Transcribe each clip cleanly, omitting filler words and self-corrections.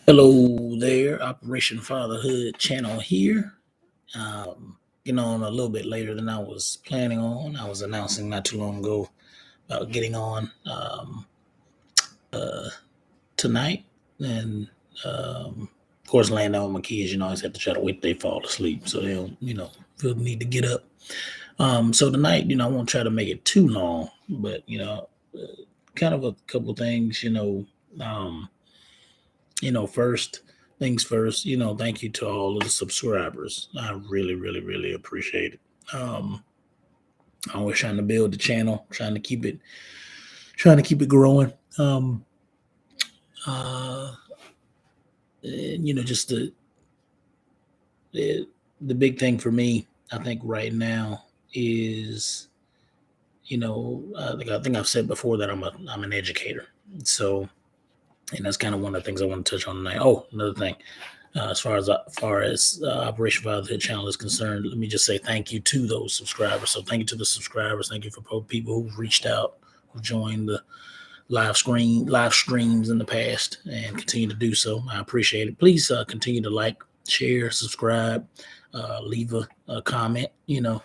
Hello there, Operation Fatherhood channel here. Getting on a little bit later than I was planning on. I was announcing not too long ago about getting on tonight, and of course, laying down with my kids. I always have to try to wait till they fall asleep so they don't, feel the need to get up. So tonight, I won't try to make it too long, but kind of a couple things, first things first, thank you to all of the subscribers. I really, really, really appreciate it. Always trying to build the channel, trying to keep it growing. Just the big thing for me, I think right now is, I think I've said before that I'm an educator. So, and that's kind of one of the things I want to touch on tonight. Oh, another thing, as far as Operation Fatherhood channel is concerned, let me just say thank you to those subscribers. So thank you to the subscribers. Thank you for people who've reached out, who joined the live streams in the past, and continue to do so. I appreciate it. Please continue to like, share, subscribe, leave a comment. But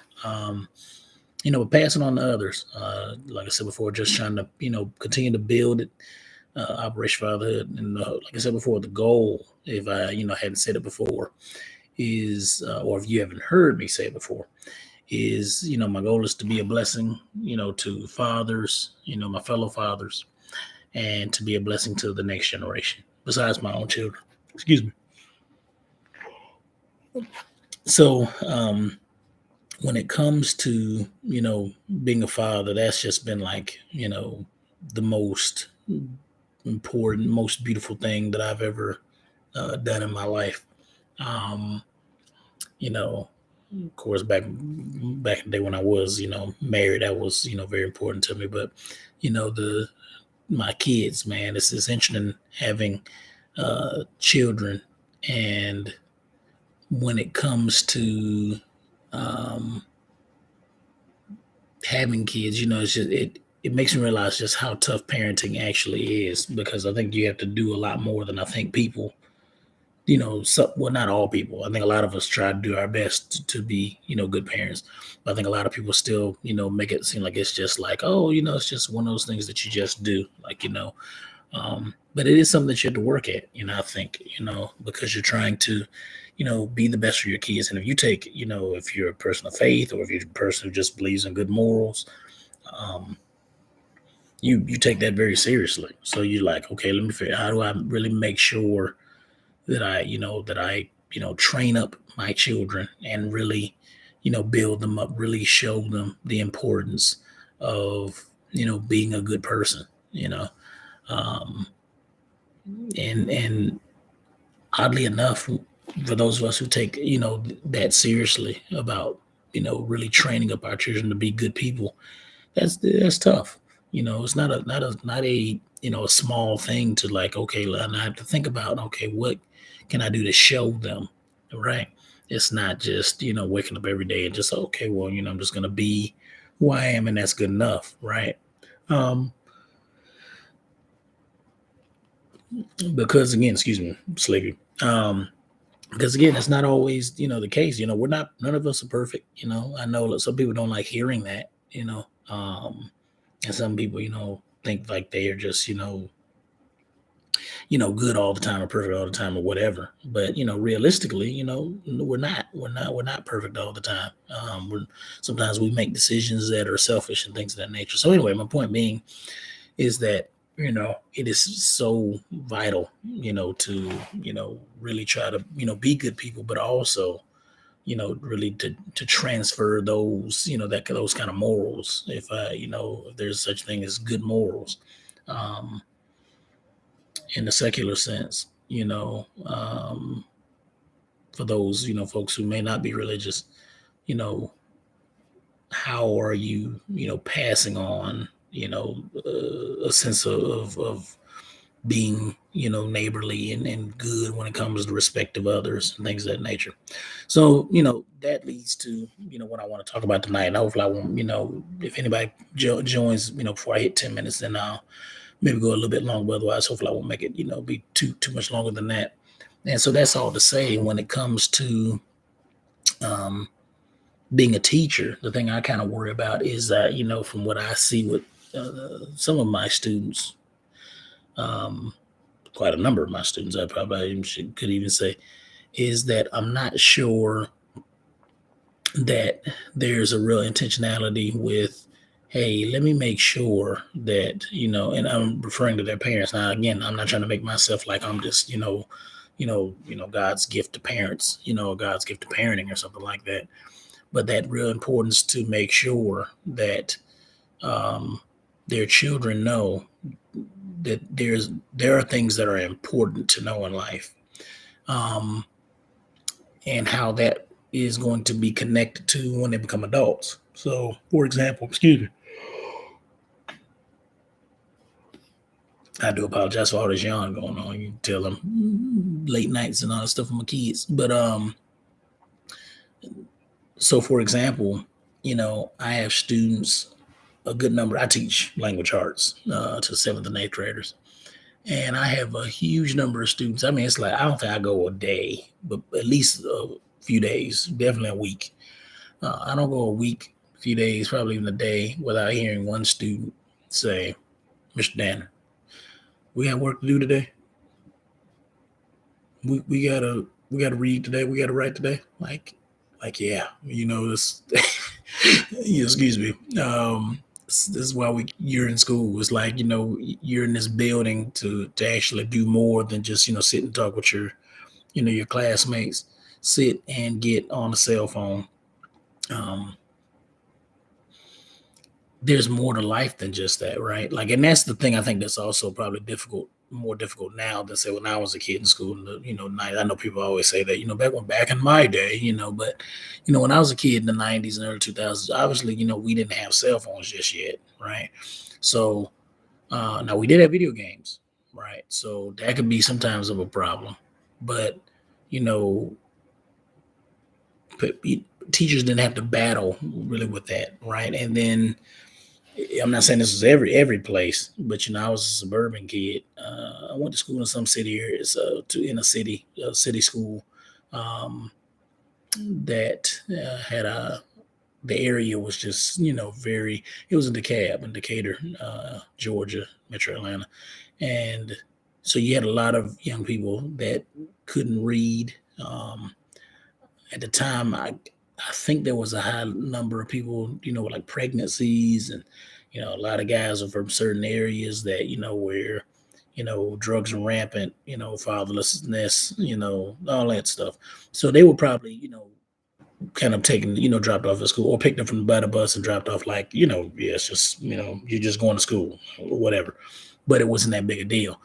pass it on to others. Like I said before, just trying to continue to build it. Operation Fatherhood, and like I said before, the goal, if I hadn't said it before, is or if you haven't heard me say it before, is my goal is to be a blessing to fathers, my fellow fathers, and to be a blessing to the next generation besides my own children. Excuse me. So when it comes to being a father, that's just been like the most important, most beautiful thing that I've ever done in my life. Of course, back in the day when I was married, that was very important to me. But my kids, man, it's interesting having children, and when it comes to having kids, it's just it makes me realize just how tough parenting actually is, because I think you have to do a lot more than I think people, well, not all people. I think a lot of us try to do our best to be, good parents. But I think a lot of people still, make it seem like it's just like, oh, it's just one of those things that you just do, like, but it is something that you have to work at, I think, because you're trying to, be the best for your kids. And if you take, if you're a person of faith, or if you're a person who just believes in good morals, you take that very seriously. So you're like, okay, let me figure out, how do I really make sure that I train up my children and really, build them up, really show them the importance of, being a good person, and oddly enough, for those of us who take, that seriously about, really training up our children to be good people, that's tough. It's not a a small thing to like, okay, and I have to think about, okay, what can I do to show them, right? It's not just, waking up every day and just, okay, well, I'm just going to be who I am, and that's good enough, right? Because again, excuse me, sleepy. Because again, it's not always, the case. None of us are perfect. I know some people don't like hearing that, and some people, think like they are just, good all the time, or perfect all the time, or whatever. But realistically, we're not perfect all the time. Sometimes we make decisions that are selfish and things of that nature. So anyway, my point being is that it is so vital, to really try to be good people, but also really to transfer those those kind of morals, if if there's such thing as good morals, in the secular sense, for those folks who may not be religious, how are you passing on a sense of being neighborly and good when it comes to respect of others and things of that nature. So that leads to what I want to talk about tonight, and hopefully I won't if anybody joins before I hit 10 minutes, then I'll maybe go a little bit longer, but otherwise, hopefully, I won't make it, be too much longer than that. And so that's all to say when it comes to um, being a teacher. The thing I kind of worry about is that, from what I see with some of my students, um, quite a number of my students, I probably could even say, is that I'm not sure that there's a real intentionality with, hey, let me make sure that, and I'm referring to their parents. Now, again, I'm not trying to make myself like I'm just, God's gift to parents, God's gift to parenting or something like that. But that real importance to make sure that um, their children know that there are things that are important to know in life, um, and how that is going to be connected to when they become adults. So, for example, excuse me, I do apologize for all this yawn going on. You can tell them late nights and all that stuff with my kids. But so for example, I have students, a good number. I teach language arts to seventh and eighth graders, and I have a huge number of students. I mean, it's like I don't think I go a day, but at least a few days, definitely a week. I don't go a week, a few days, probably even a day without hearing one student say, "Mr. Danner, we have work to do today. We gotta read today. We gotta write today." Like yeah, this. Excuse me. This is why you're in school. It's like you're in this building to actually do more than just sit and talk with your classmates. Sit and get on the cell phone. Um, there's more to life than just that, right? Like, and that's the thing I think that's also probably more difficult now than say when I was a kid in school. In the night, I know people always say that back in my day, but when I was a kid in the '90s and early 2000s, obviously we didn't have cell phones just yet, right? So now we did have video games, right? So that could be sometimes of a problem, but you know, teachers didn't have to battle really with that, right? And then I'm not saying this was every place, but I was a suburban kid. I went to school in some city areas, in a city school that had the area was just very. It was in DeKalb, in Decatur, Georgia, Metro Atlanta, and so you had a lot of young people that couldn't read. At the time, I think there was a high number of people, with like pregnancies, and a lot of guys are from certain areas that where drugs are rampant, fatherlessness, all that stuff. So they were probably kind of taken, dropped off at school or picked up from by the bus and dropped off like yeah, it's just you're just going to school or whatever, but it wasn't that big a deal,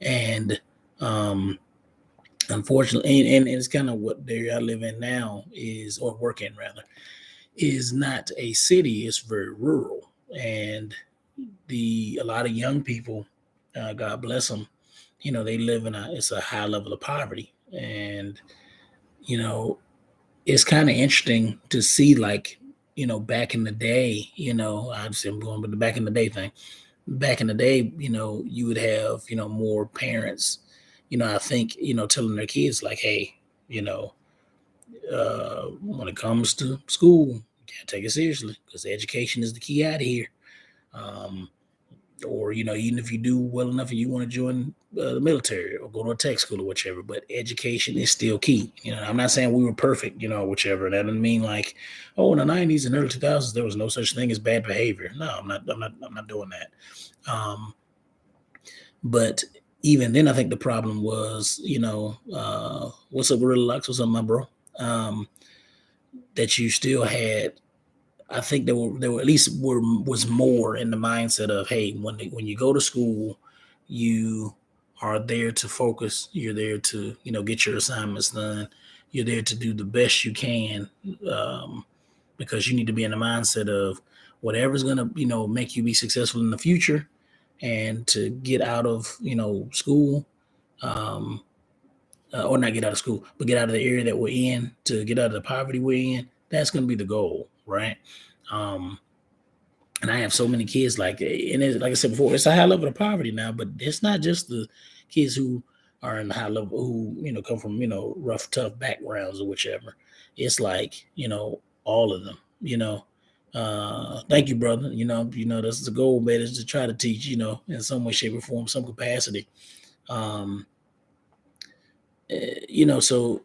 and unfortunately, and it's kind of what the area I live in now is, or work in rather, is not a city. It's very rural, and a lot of young people, God bless them, they live in it's a high level of poverty, and you know, it's kind of interesting to see like back in the day, obviously I'm going with the back in the day thing. Back in the day, you would have more parents, I think telling their kids like, hey, you know when it comes to school, you gotta take it seriously because education is the key out of here. um, or even if you do well enough and you want to join the military or go to a tech school or whichever, but education is still key. I'm not saying we were perfect, whichever. That doesn't mean like, oh, in the '90s and early 2000s there was no such thing as bad behavior. No, I'm not doing that. But even then, I think the problem was, what's up, Gorilla Lux? What's up, my bro? Um, that you still had. I think there were at least was more in the mindset of, hey, when you go to school, you are there to focus. You're there to get your assignments done. You're there to do the best you can, because you need to be in the mindset of whatever's gonna make you be successful in the future, and to get out of school, um, or not get out of school, but get out of the area that we're in, to get out of the poverty we're in. That's going to be the goal, right? Um, And I have so many kids and like I said before, it's a high level of poverty now, but it's not just the kids who are in the high level who, come from, rough, tough backgrounds or whichever. It's like, all of them, thank you, brother. That's the goal, man, is to try to teach, in some way, shape, or form, some capacity. Um, so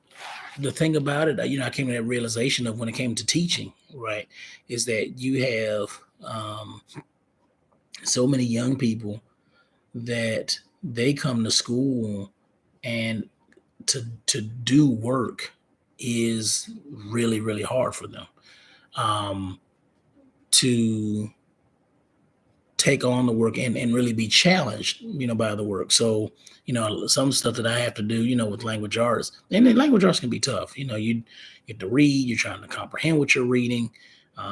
the thing about it, I came to that realization of when it came to teaching, right, is that you have so many young people that they come to school and to do work is really really hard for them, um, to take on the work and really be challenged, by the work. So, some stuff that I have to do, with language arts, and then language arts can be tough. You have to read, you're trying to comprehend what you're reading,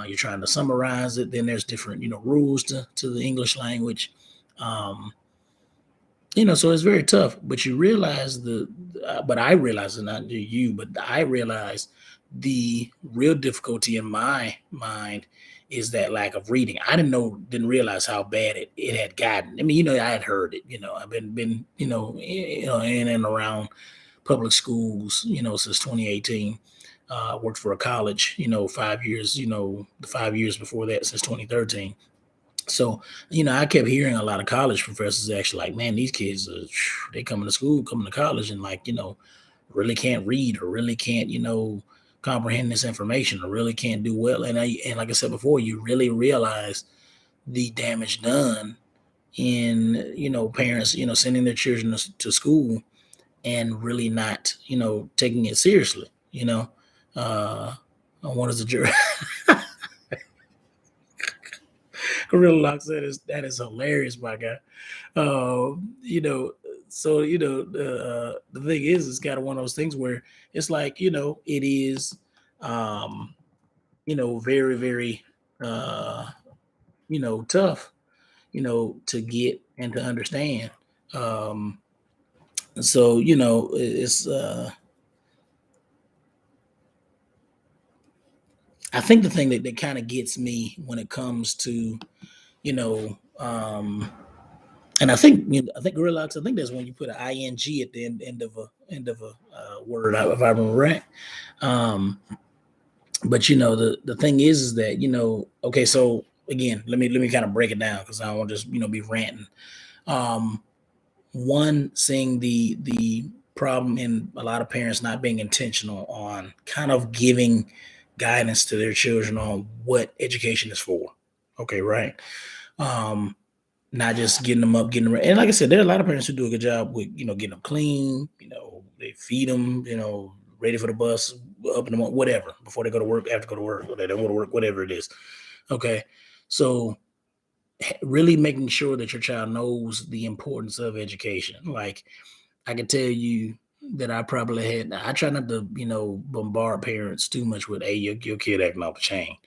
you're trying to summarize it. Then there's different, rules to the English language. Um, so it's very tough, but you realize but I realize, and not you, but I realize the real difficulty in my mind is that lack of reading. I didn't realize how bad it had gotten. I mean, I had heard it, I've been, in and around public schools, since 2018. Worked for a college, 5 years, the 5 years before that, since 2013. So, I kept hearing a lot of college professors actually like, man, these kids, they coming to school, coming to college, and like, really can't read or really can't, comprehend this information or really can't do well. And like I said before, you really realize the damage done in, parents, sending their children to school and really not, taking it seriously. Uh, one is a jury. Gorilla Lock said that is hilarious, my guy. You know, so the thing is, it's kind of one of those things where it's like, it is, um, very very, uh, tough, to get and to understand. Um, so it's I think the thing that kind of gets me when it comes to, you know, um, and I think Gorilla, I think that's when you put an ing at the end of a word, if I remember right. Um, but the thing is that, okay, so again, let me kind of break it down because I don't want to just be ranting. Um, One, seeing the problem in a lot of parents not being intentional on kind of giving guidance to their children on what education is for. Okay, right. Um, Not just getting them up, getting them ready. And like I said, there are a lot of parents who do a good job with, getting them clean, they feed them, ready for the bus, up in the morning, whatever, before they go to work, after go to work, or they don't go to work, whatever it is. Okay. So really making sure that your child knows the importance of education. Like, I can tell you that I try not to, bombard parents too much with, hey, your kid acting off the chain.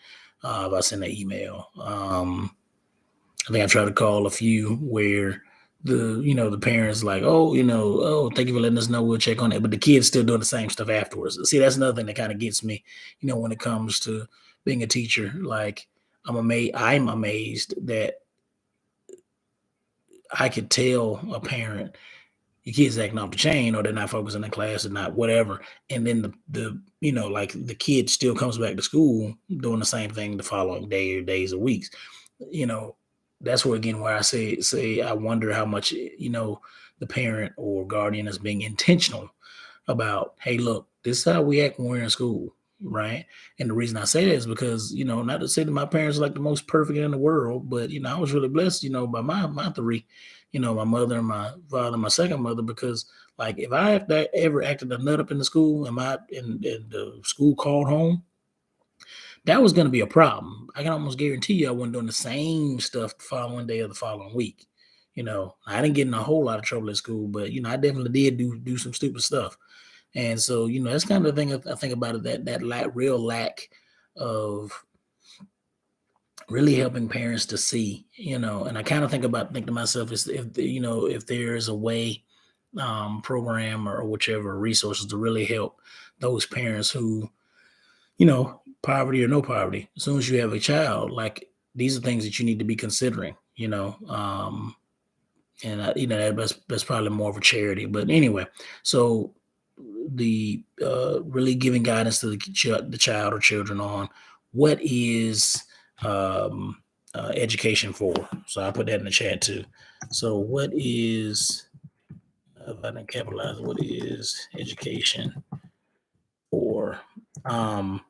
If I send an email. I think I tried to call a few where the parents like, oh, oh, thank you for letting us know, we'll check on it, but the kids still doing the same stuff afterwards. See, that's another thing that kind of gets me, when it comes to being a teacher. Like, I'm amazed that I could tell a parent your kids acting off the chain, or they're not focusing in class, or not whatever, and then the like the kid still comes back to school doing the same thing the following day or days or weeks. you know that's where, again, where I say I wonder how much, the parent or guardian is being intentional about, hey, look, this is how we act when we're in school, right? And the reason I say that is because, not to say that my parents are like the most perfect in the world, but I was really blessed, by my three, my mother and my father and my second mother, because like if I have ever acted a nut up in the school and the school called home, that was going to be a problem. I can almost guarantee you I wasn't doing the same stuff the following day or the following week. I didn't get in a whole lot of trouble at school, but I definitely did do some stupid stuff. And so, that's kind of the thing I think about it, that real lack of really helping parents to see, and I kind of think to myself, is if there's a way, program or whichever resources to really help those parents who, poverty or no poverty, as soon as you have a child, like these are things that you need to be considering, and that's probably more of a charity. But anyway, so the really giving guidance to the child or children on what is education for. So I put that in the chat too. So what is if I didn't capitalize, what is education for? Um,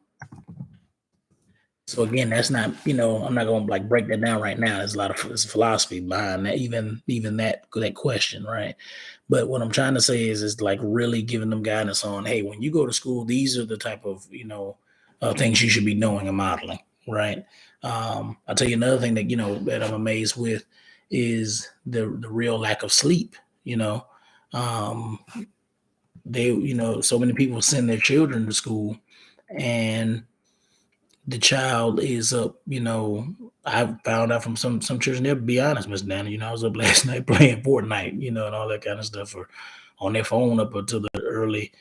so again, that's not, I'm not gonna like break that down right now. There's a lot of there's philosophy behind that, even that question, right? But what I'm trying to say is like really giving them guidance on, hey, when you go to school, these are the type of things you should be knowing and modeling, right? I'll tell you another thing that that I'm amazed with is the real lack of sleep. You know, um, so many people send their children to school, and the child is up, I found out from some children, they'll be honest, Miss Nana, I was up last night playing Fortnite, and all that kind of stuff, or on their phone up until the early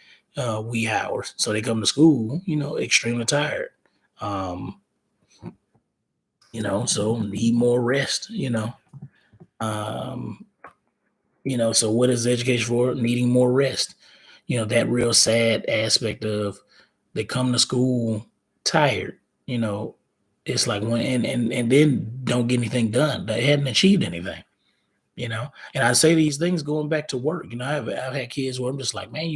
wee hours. So they come to school, extremely tired. Um, so need more rest, Um, so what is education for? Needing more rest. That real sad aspect of they come to school tired, you know, it's like when and then don't get anything done. They hadn't achieved anything, And I say these things going back to work. I've had kids where I'm just like, man,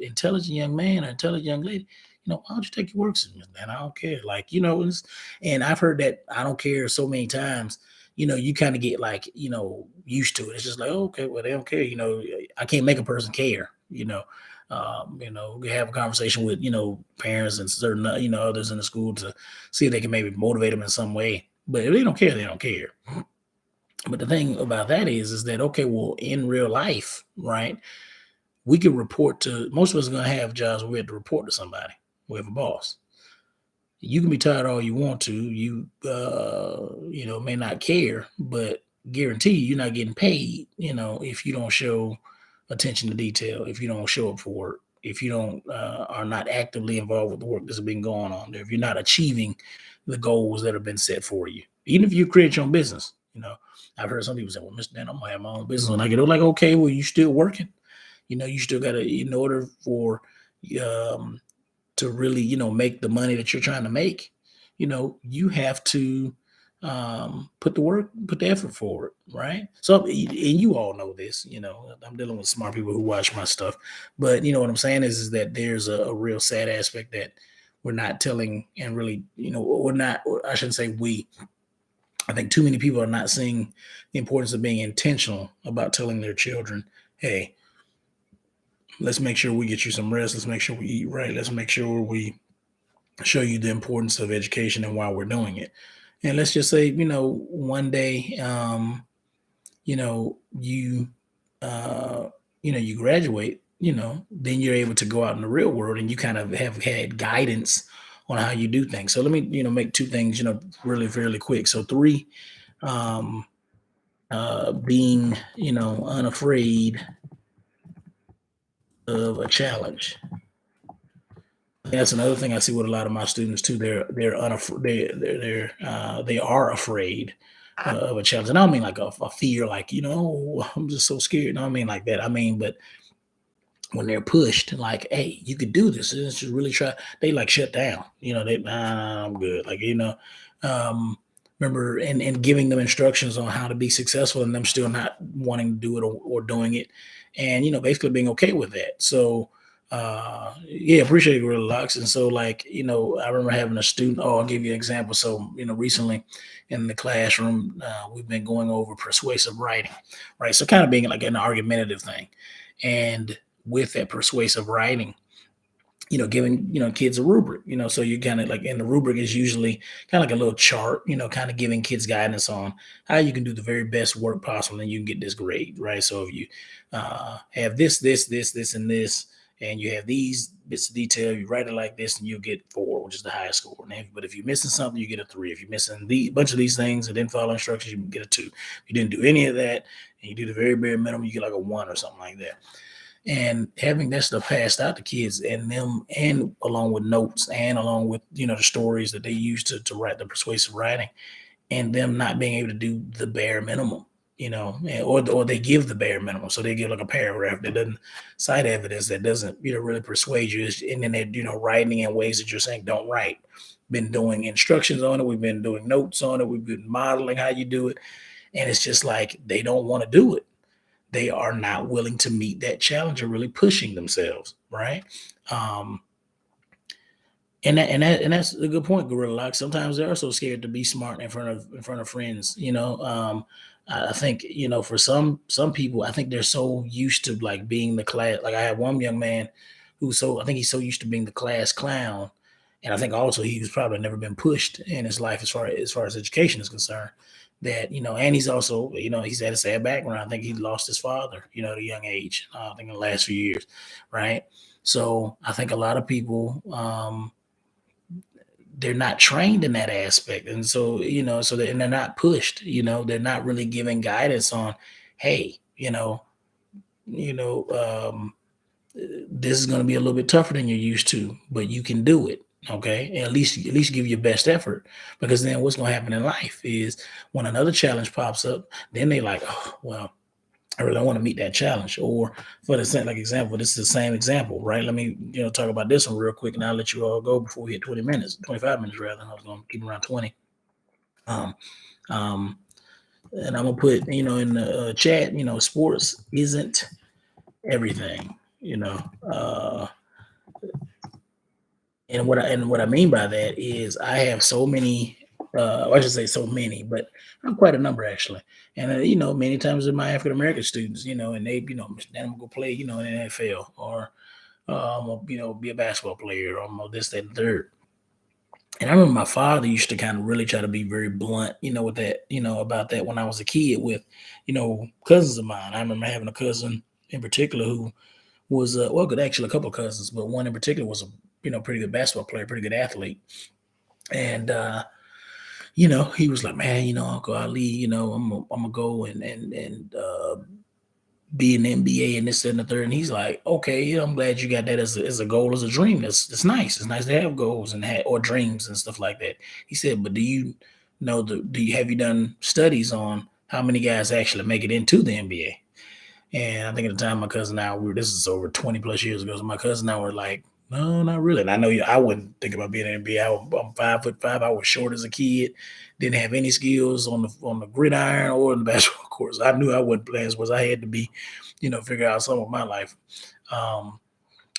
intelligent young man or intelligent young lady, why don't you take your work serious, man? I don't care. Like, and I've heard that I don't care so many times. You kind of get like, used to it. It's just like, oh, okay, well, they don't care. I can't make a person care, we have a conversation with, parents and certain, others in the school to see if they can maybe motivate them in some way. But if they don't care, they don't care. But the thing about that is that okay, well, in real life, right? We can report to most of us are gonna have jobs where we have to report to somebody. We have a boss. You can be tired all you want to. You may not care, but guarantee you're not getting paid. If you don't show attention to detail, if you don't show up for work, if you don't are not actively involved with the work that's been going on there, if you're not achieving the goals that have been set for you, even if you create your own business. I've heard some people say, "Well, Mr. Dan, I'm gonna have my own business." When I get like, okay, well, you still working. You still got to, in order for um, to really, make the money that you're trying to make, you have to put the work, put the effort forward, right? So, and you all know this, I'm dealing with smart people who watch my stuff, but what I'm saying is that there's a real sad aspect that we're not telling and really, we're not, or I shouldn't say we, I think too many people are not seeing the importance of being intentional about telling their children, hey, let's make sure we get you some rest. Let's make sure we eat right. Let's make sure we show you the importance of education and why we're doing it. And let's just say, one day, you, you graduate, then you're able to go out in the real world and you kind of have had guidance on how you do things. So let me, make two things, really fairly quick. So three, um, being, unafraid of a challenge. That's another thing I see with a lot of my students too. They are afraid of a challenge, and I don't mean like a fear, like I'm just so scared. No, I mean like that. I mean, but when they're pushed, like, hey, you could do this. Let's just really try. They like shut down. I'm good. Like um, remember and giving them instructions on how to be successful, and them still not wanting to do it or doing it, and basically being okay with that. So yeah, appreciate it, Gorilla Locks. And so, like, I remember having a student. Oh, I'll give you an example. So, recently in the classroom, we've been going over persuasive writing, right? So, kind of being like an argumentative thing, and with that persuasive writing, giving, kids a rubric, so you kind of like in the rubric is usually kind of like a little chart, kind of giving kids guidance on how you can do the very best work possible and you can get this grade, right? So if you have this, and this, and you have these bits of detail, you write it like this and you'll get 4, which is the highest score. But if you're missing something, you get a 3. If you're missing the bunch of these things and didn't follow instructions, you can get a 2. If you didn't do any of that and you do the very bare minimum, you get like a 1 or something like that. And having that stuff passed out to kids and them, and along with notes and along with the stories that they use to write the persuasive writing, and them not being able to do the bare minimum, or they give the bare minimum. So they give like a paragraph that doesn't cite evidence, that doesn't, really persuade you. And then they're, writing in ways that you're saying don't write. Been doing instructions on it. We've been doing notes on it. We've been modeling how you do it. And it's just like they don't want to do it. They are not willing to meet that challenge or really pushing themselves, right? Um, and that's a good point, Gorilla Lock. Sometimes they're so scared to be smart in front of friends. I think, for some people, I think they're so used to like being the class. Like I had one young man I think he's so used to being the class clown, and I think also he was probably never been pushed in his life as far as education is concerned. That, and he's also, he's had a sad background. I think he lost his father, at a young age. I think in the last few years, right? So I think a lot of people, they're not trained in that aspect, and so, and they're not pushed. They're not really giving guidance on, hey, you know this is going to be a little bit tougher than you're used to, but you can do it. Okay, and at least give your best effort, because then what's going to happen in life is when another challenge pops up, then they like, oh well, I really don't want to meet that challenge. Or for the same, like example, this is the same example, right? Let me, talk about this one real quick, and I'll let you all go before we hit 20 minutes, 25 minutes rather. I was going to keep around 20. Um, um, and I'm gonna put, in the chat, sports isn't everything, you know. And what I mean by that is I have so many, I should say so many, but I'm quite a number actually. And many times in my African American students, and they, then I'm gonna go play, in the NFL, or be a basketball player, or this, that, and third. And I remember my father used to kind of really try to be very blunt, with that, about that when I was a kid with, cousins of mine. I remember having a cousin in particular who was, well, good, actually a couple of cousins, but one in particular was a, pretty good basketball player, pretty good athlete. And, he was like, man, Uncle Ali, I'm gonna go and be in the NBA and this, that, and the third. And he's like, okay, yeah, I'm glad you got that as a goal, as a dream. That's nice. It's nice to have goals and or dreams and stuff like that. He said, but have you done studies on how many guys actually make it into the NBA? And I think at the time, my cousin and I, this is over 20 plus years ago. So my cousin and I were like, no, not really. And I know I wouldn't think about being an NBA. I'm 5'5". I was short as a kid, didn't have any skills on the gridiron or in the basketball courts. I knew I wasn't playing sports. I had to be, figure out something with my life. Um,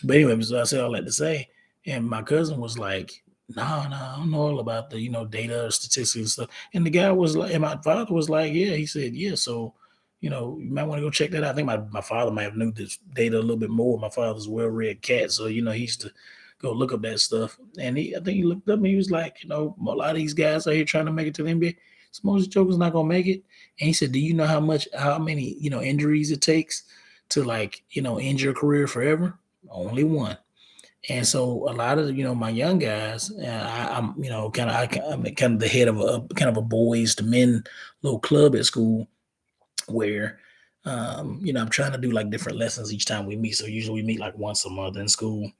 but anyway, so I said all that to say, and my cousin was like, "No, no, I don't know all about the data or statistics and stuff." And the guy was like, and my father was like, "Yeah." He said, "Yeah." So, you might want to go check that out. I think my father might have knew this data a little bit more. My father's a well-read cat, so he used to go look up that stuff. And I think he looked up and he was like, a lot of these guys out here trying to make it to the NBA. Most of the jokers not gonna make it. And he said, "Do you know how many injuries it takes to like end your career forever?" Only one. And so a lot of my young guys, I'm I'm kind of the head of a boys to men little club at school where I'm trying to do like different lessons each time we meet. So usually we meet like once a month in school.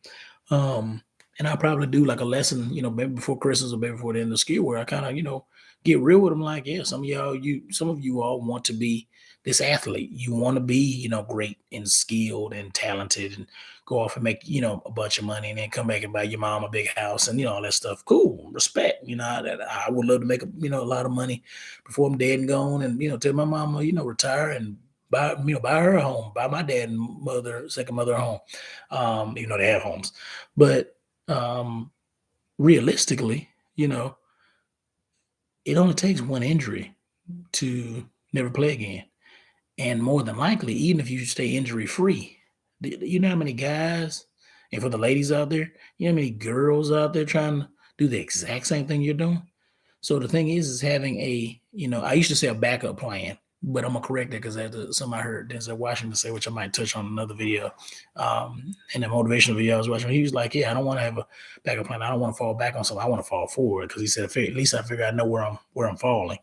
Um, and I'll probably do like a lesson, maybe before Christmas or maybe before the end of the school, where I kind of, get real with them. Like, yeah, some of you all want to be this athlete. You want to be, great and skilled and talented and go off and make, a bunch of money and then come back and buy your mom a big house and, all that stuff. Cool. Respect. I would love to make, a lot of money before I'm dead and gone, and, tell my mama, retire and buy her a home, buy my dad and second mother a home. Even though they have homes. But realistically, it only takes one injury to never play again. And more than likely, even if you stay injury free, you know how many guys, and for the ladies out there, you know how many girls out there trying to do the exact same thing you're doing? So the thing is having I used to say a backup plan, but I'm gonna correct that because something I heard Denzel Washington say, which I might touch on another video. In the motivational video I was watching, he was like, "Yeah, I don't want to have a backup plan. I don't want to fall back on something. I want to fall forward." Because he said, "At least I figure I know where I'm falling,"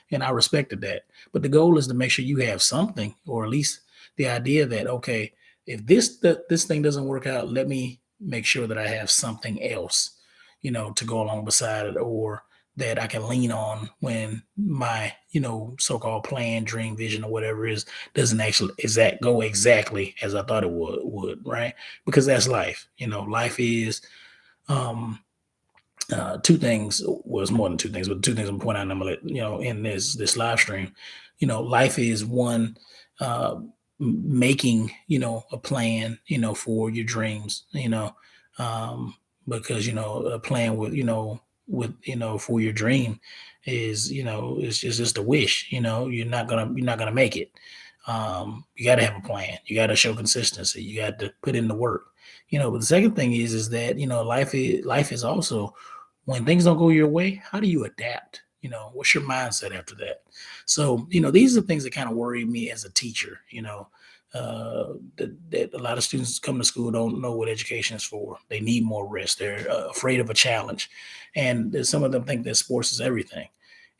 and I respected that. But the goal is to make sure you have something, or at least the idea that, okay, if this thing doesn't work out, let me make sure that I have something else, to go along beside it, or that I can lean on when my, so-called plan, dream, vision, or whatever is doesn't actually go exactly as I thought it would, right? Because that's life. Life is um two things. Well, it's more than two things, but two things I'm pointing out, and I'm gonna let in this live stream. Life is one, making a plan for your dreams. Um, because a plan for your dream is it's just a wish. You're not gonna make it. You got to have a plan. You got to show consistency. You got to put in the work. But the second thing is that life is also when things don't go your way, how do you adapt? What's your mindset after that? So, these are things that kind of worry me as a teacher. That a lot of students come to school don't know what education is for. They need more rest. They're afraid of a challenge, and some of them think that sports is everything.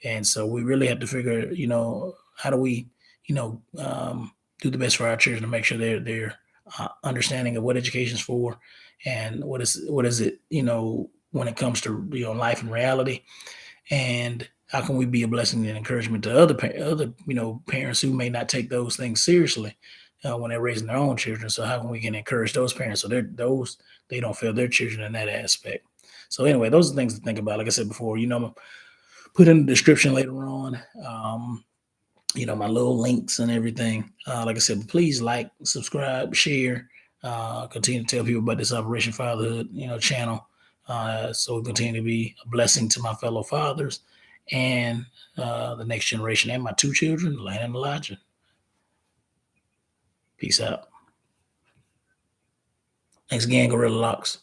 And so we really have to figure, how do we, do the best for our children to make sure they're understanding of what education is for, and what is it, when it comes to life and reality, and how can we be a blessing and encouragement to other parents who may not take those things seriously when they're raising their own children. So how can we can encourage those parents so they don't fail their children in that aspect. So anyway, those are things to think about. Like I said before, I'm gonna put in the description later on. My little links and everything. Like I said, please like, subscribe, share, continue to tell people about this Operation Fatherhood, channel. So we continue to be a blessing to my fellow fathers and the next generation and my two children, Lane and Elijah. Peace out. Thanks again, Gorilla Locks.